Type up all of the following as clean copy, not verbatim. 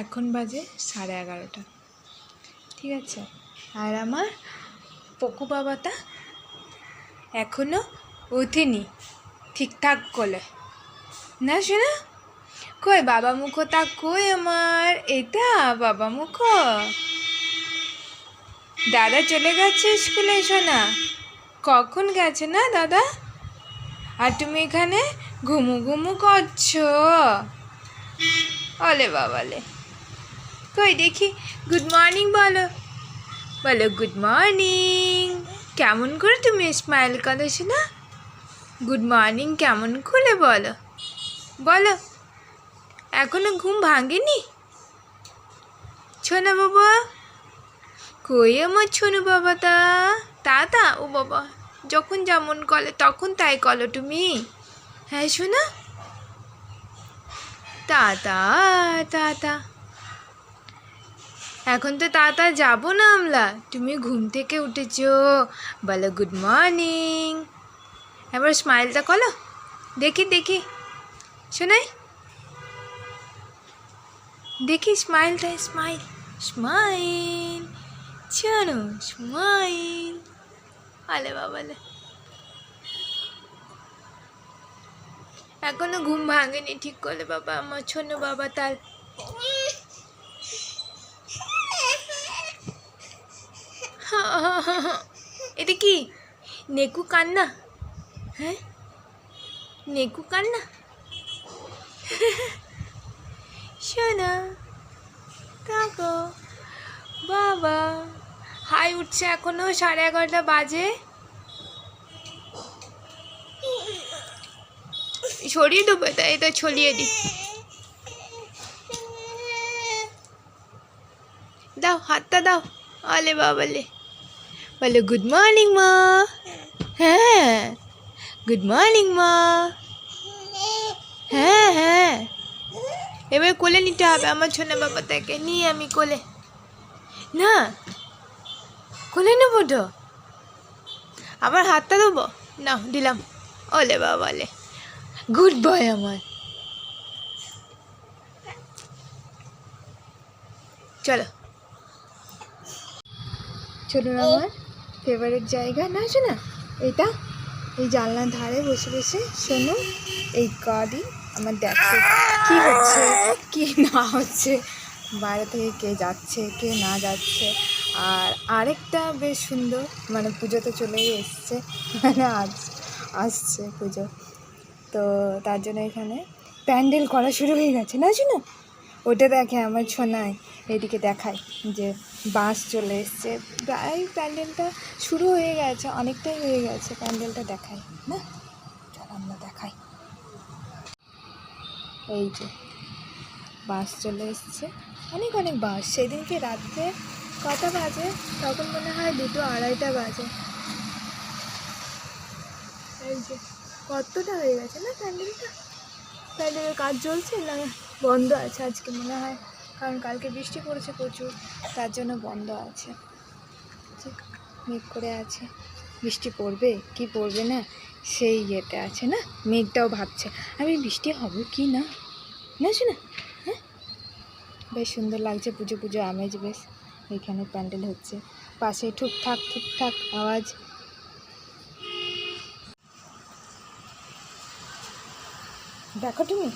এখন বাজে 11:30, ঠিক আছে। আর আমার পকু বাবাটা এখনও ওঠেনি ঠিকঠাক করে না শোনা। কই বাবা মুখটা, কই আমার এটা বাবা মুখ। দাদা চলে গেছে স্কুলে শোনা, কখন গেছে না দাদা? আর তুমি এখানে ঘুমু ঘুমু করছো। ওলে বাবালে, কই দেখি গুড মর্নিং বলো, বলো গুড মর্নিং। কেমন করে তুমি স্মাইল করো শোনা? গুড মর্নিং কেমন করে বলো, বলো। এখনো ঘুম ভাঙেনি ছোনা বাবা? কই আমার ছোনু বাবাটা? তা ও বাবা, যখন যেমন কলে তখন তাই কলো তুমি। হ্যাঁ শোনা, তা এখন তো তা যাবো না আমরা। তুমি ঘুম থেকে উঠেছো, বলো গুড মর্নিং। এবার স্মাইলটা করো দেখি দেখি শোনাই, দেখি স্মাইলটা, স্মাইল স্মাইল চলো স্মাইল। আলে বাবালে, এখনো ঘুম ভাঙেনি ঠিক করে বাবা আমার ছোট বাবা। তার এটা কি নেকু কান্না? হ্যাঁ নেকু কান্না। শোনা তাকো বাবা, হাই উঠছে এখনো 11:30 বাজে। ছড়িয়ে দেবো এটা ছড়িয়ে দি, দাও হাতটা দাও। আলে বাবালে, বলো গুড মর্নিং মা। হ্যাঁ গুড মর্নিং মা। হ্যাঁ এবার কোলে নিতে হবে আমার ছোনা বাবাটাকে নিয়ে, আমি কোলে না, কোলে নেবো তো। আবার হাতটা দেবো, না দিলাম। ওলে বাবালে, গুড বয় আমার। চলো চলুন, আমার ফেভারিট জায়গা না শোনা এটা, এই জানলার ধারে বসে বসে শোনো এই গাড়ি আমার দেখো কি হচ্ছে কি না হচ্ছে, বাইরে থেকে কে যাচ্ছে কে না যাচ্ছে। আর আরেকটা বেশ সুন্দর, মানে পুজো তো চলেই এসছে, মানে আসছে পুজো, তো তার জন্য এখানে প্যান্ডেল করা শুরু হয়ে গেছে না শোনা। ওটা দেখে আমার ছোনায়, এদিকে দেখায় যে বাস চলে এসছে, প্রায় প্যান্ডেলটা শুরু হয়ে গেছে, অনেকটাই হয়ে গেছে প্যান্ডেলটা দেখায় না। চল আমরা দেখাই, এই যে বাস চলে এসছে, অনেক অনেক বাস। সেদিনকে রাত্রে কটা বাজে তখন মনে হয় 2-2:30 বাজে। এই যে কতটা হয়ে গেছে না প্যান্ডেলটা। প্যান্ডেলের কাজ চলছে না বন্ধ আছে আজকে মনে হয়, কারণ কালকে বৃষ্টি পড়েছে প্রচুর, তার জন্য বন্ধ আছে। ঠিক মেঘ করে আছে, বৃষ্টি পড়বে কি পড়বে না সেই ইয়েতে আছে না। মেঘটাও ভাবছে আমি বৃষ্টি হবে কি না, না শোনা। হ্যাঁ বেশ সুন্দর লাগছে, পুজো পুজো আমেজ বেশ। এইখানে প্যান্ডেল হচ্ছে, পাশে ঠুকঠাক আওয়াজ। দেখো তুমি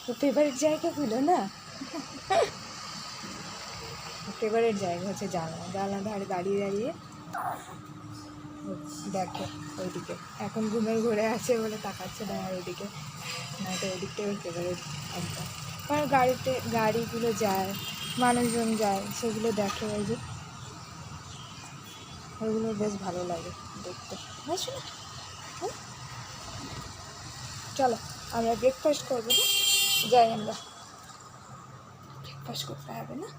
তো ফেভারিট জায়গা হলো না। ফেভারিট জায়গা হচ্ছে জানলা ধারে দাঁড়িয়ে দেখে ওইদিকে। এখন ঘুমের ঘরে আছে বলে তাকাচ্ছে না আর ওইদিকে, না তো ওইদিকটা ওর ফেভারিট একদম। কারণ গাড়িগুলো যায়, মানুষজন যায়, সেগুলো দেখে, ওই যে ওইগুলো বেশ ভালো লাগে দেখতে। বুঝছো না? হ্যাঁ চলো আমরা ব্রেকফাস্ট করবো না, যাই আমরা ব্রেকফাস্ট করতে হবে না।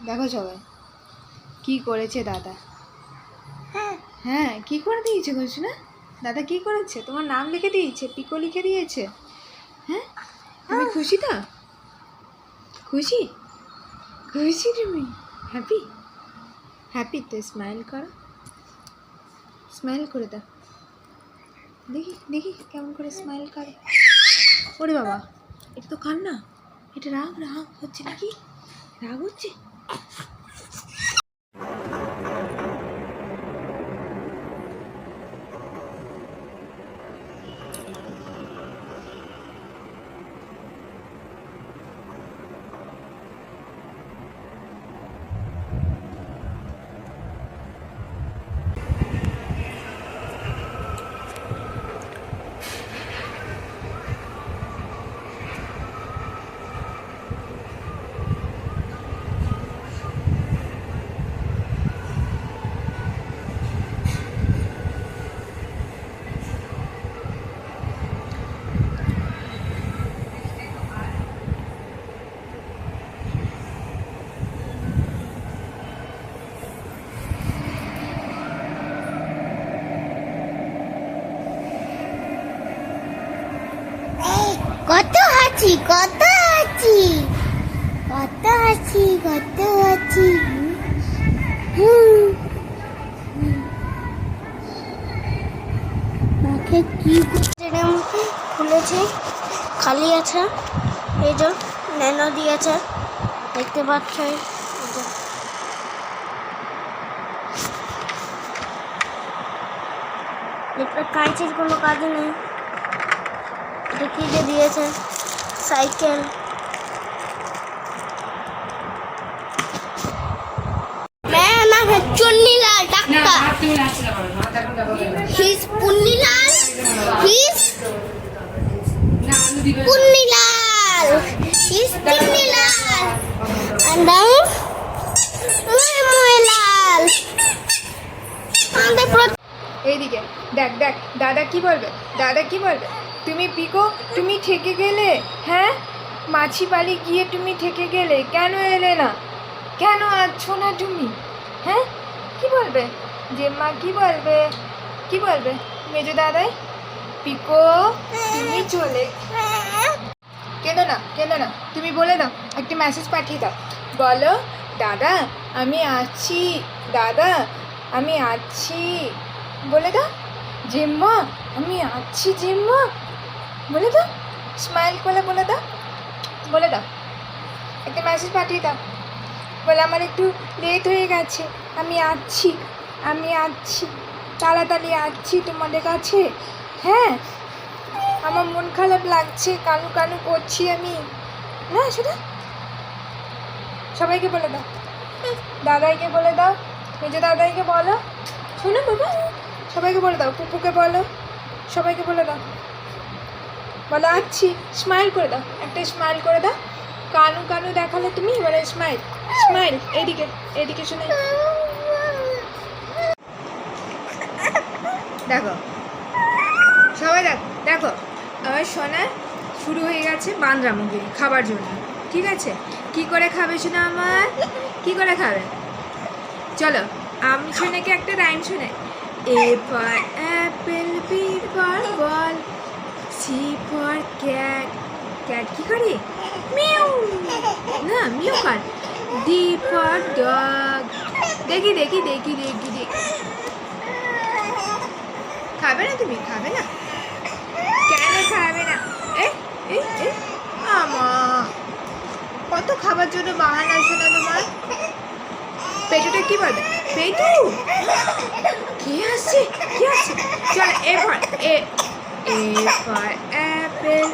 দেখো সবাই কি করেছে দাদা। হ্যাঁ কি করে দিয়েছে বলছো না, দাদা কি করেছে? তোমার নাম লিখে দিয়েছে, পিকো লিখে দিয়েছে। হ্যাঁ তুমি খুশি তো? খুশি খুশি তুমি হ্যাপি হ্যাপি তো স্মাইল করো, স্মাইল করে দাও দেখি দেখি কেমন করে স্মাইল করে। ওরে বাবা এটা তো কান্না, এটা রাগ রাগ হচ্ছে নাকি, রাগ হচ্ছে। কত হাসি কত হাসি কত হাসি কত হাসি মাকে কি খুলেছে, খালি আছে, এই যে ন্যানো দিয়েছে, দেখতে পাচ্ছ। এটা কাঁচির কোনো কাজ নেই। এটা কি যে দিয়েছে, cycle. Chunnilal doctor, his Punnilal, his Punnilal, his Punnilal, and Moylal. এইদিকে দেখ দেখ, দাদা কি বলবে, দাদা কি বলবে। তুমি পিকো, তুমি থেকে গেলে, হ্যাঁ মাছি পালি গিয়ে তুমি থেকে গেলে, কেন এলে না, কেন আছো না তুমি, হ্যাঁ কি বলবে যে মা, কি বলবে, কি বলবে মেজো দাদাই। পিকো তুমি চলে, কেঁদো না কেঁদো না, তুমি বলে দাও, একটি মেসেজ পাঠিয়ে দাও, বলো দাদা আমি আছি, দাদা আমি আছি, বলে দাও জিম্মা আমি আছি, জিম্মা বলে দাও, স্মাইল করে বলে দাও, বলে দাও, একটা মেসেজ পাঠিয়ে দাও, বলে আমার একটু লেট হয়ে গেছে, আমি আছি, আমি আছি, তাড়াতাড়ি আছি তোমাদের কাছে, হ্যাঁ আমার মন খারাপ লাগছে, কানু কানু করছি আমি, না সেটা সবাইকে বলে দাও, দাদাইকে বলে দাও, মেজো দাদাইকে বলো, শোনো বাবা, সবাইকে বলে দাও, পুপুকে বলো, সবাইকে বলে দাও, বলো আছি, স্মাইল করে দাও, একটা স্মাইল করে দাও, কানু কানু দেখালে তুমি, এবারে স্মাইল, স্মাইল, এইদিকে এইদিকে শুনে দেখো, সবাই দেখো দেখো, আমার সোনা শুরু হয়ে গেছে বান্দরামগিরি খাবার জন্য, ঠিক আছে, কি করে খাবে শোনা আমার, কি করে খাবে, চলো আমি সোনাকে একটা রাইম শোনাই। A for apple, B for ball, C for cat, cat কি করে, মিউ, না mu car, D for dog, দেখি দেখি দেখি দেখি দেখি, খাবে না তুমি, খাবে না, কেন খাবে না, আমা কত খাবার জন্য বাহানা শোনা তোমার। পেটুটা কি বলবে, পেটু কে আসছে, কে আসছে, চল এ ফর অ্যাপেল,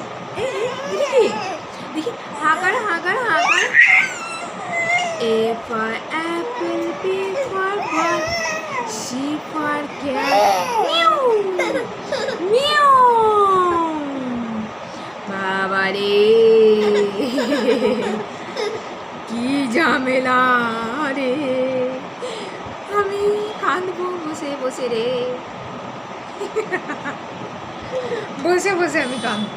দেখি দেখি, হাগার হাগার হাগার, A for apple, B for ball, C for cat, মিউ মিউ, বাবা রে কি ঝামেলা রে, আমি কাঁদবো বসে বসে রে, বসে বসে আমি কাঁদবো,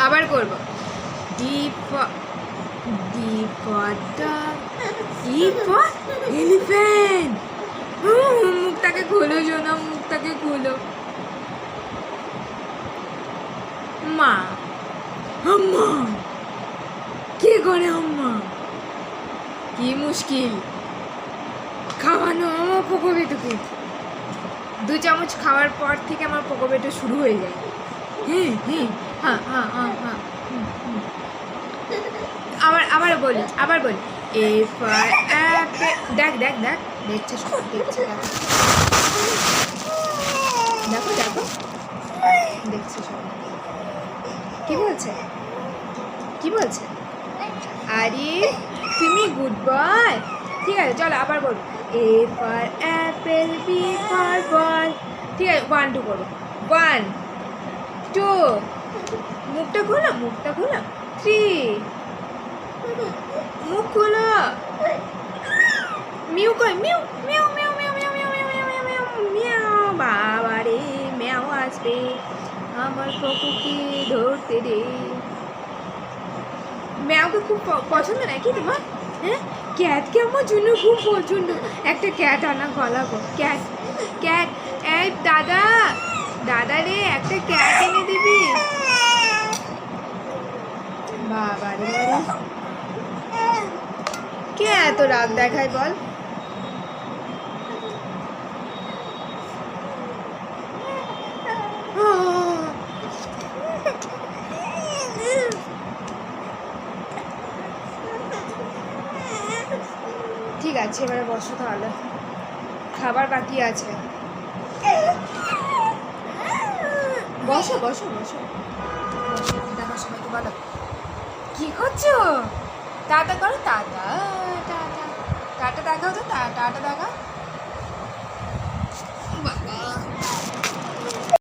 আবার করবো, D for dog, E for elephant, মুখটাকে খোলো জোনা, মুখটাকে খোলো, মা, আম্মা কে করে, আম্মা কি মুশকিল খাওয়ানো আমার পোকো বেটুকে, 2 চামচ খাওয়ার পর থেকে আমার পোকো বেটু শুরু হয়ে যায়, হ্যাঁ হ্যাঁ হ্যাঁ হ্যাঁ হ্যাঁ হ্যাঁ হুম, হুম। আবার বলি এ ফর অ্যাপেল। দেখ দেখ দেখ দেখছে সব দেখছে দেখো দেখো দেখো দেখছে সব কি বলছে কি বলছে আরে তুমি গুড বয় ঠিক আছে চলো আবার বলো A for apple B for ball ঠিক আছে 1 2 করো 1 2 মুখটা খোলো 3 মুখ খোলো মিউ কই mu mu mu mu mu mu mu mu mu mu মিউ বাবা রে ম্যাও আসবে আমার পপুকে ধরতে দে ম্যাওকে খুব পছন্দ নাকি তোমার হ্যাঁ ক্যাটকে আমার জন্য খুব পছন্দ একটা ক্যাট আনা গলাবো ক্যাট ক্যাট এই দাদা দাদা রে একটা ক্যাট এনে দিবি বাবা রে কে এত রাগ দেখায় বল ঠিক আছে এবারে বসো তাহলে খাবার বাকি আছে বসো বসো বসো দেখো সবাইকে বলো কি করছো টাটা করো টাটা টাটা টাটা দেখাও তো টাটা দেখাও